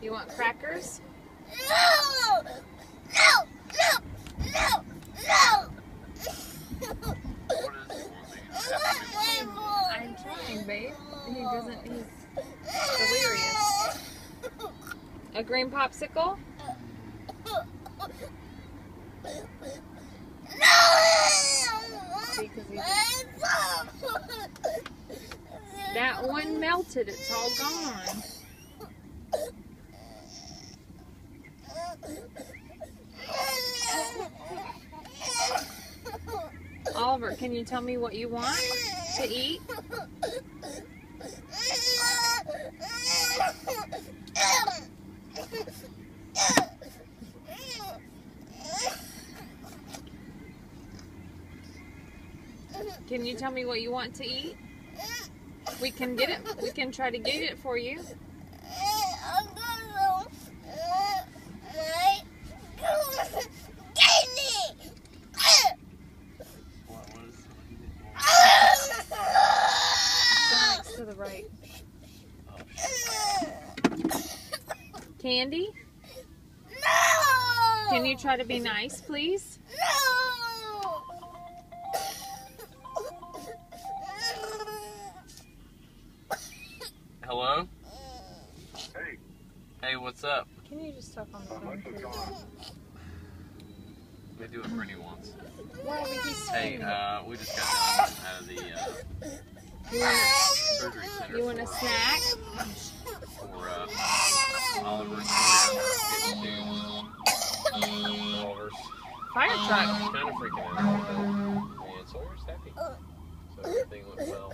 You want crackers? No! No! No! No! No! What is it? I'm trying, babe. He doesn't. He's delirious. A green popsicle? See, 'cause that one melted. It's all gone. Oliver, can you tell me what you want to eat? Can you tell me what you want to eat? We can get it. We can try to get it for you. Next to the right. Candy? No! Can you try to be nice, please? No! Hello? Hey, Hey, what's up? Can you just talk on the how phone, much is please? gone? Let me do it pretty once. Why would he say Hey, that? we just got done out of the surgery center You want a snack? for Oliver and Sawyer. Oliver's Fire truck. kind of freaking out a little bit. And Sawyer's happy. So everything went well.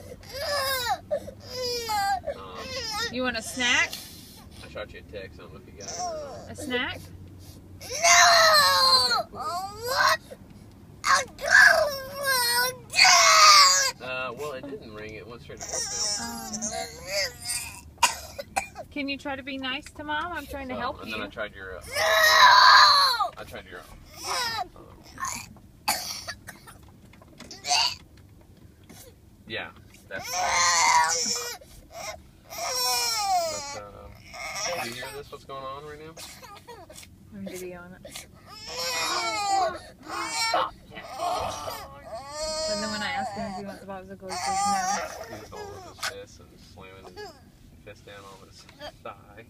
You want a snack? I shot you a text. I don't know if you got it or not. A snack? No! What? Well, it didn't ring. It went straight to voicemail. Can you try to be nice to Mom? I'm trying to help And you. then I tried your. No! I tried your. Yeah, that's. But do you hear this? What's going on right now? I'm videoing it. But then when I asked him if he wants a popsicle, he says no. He was all with his fist and slamming his fist down on his thigh.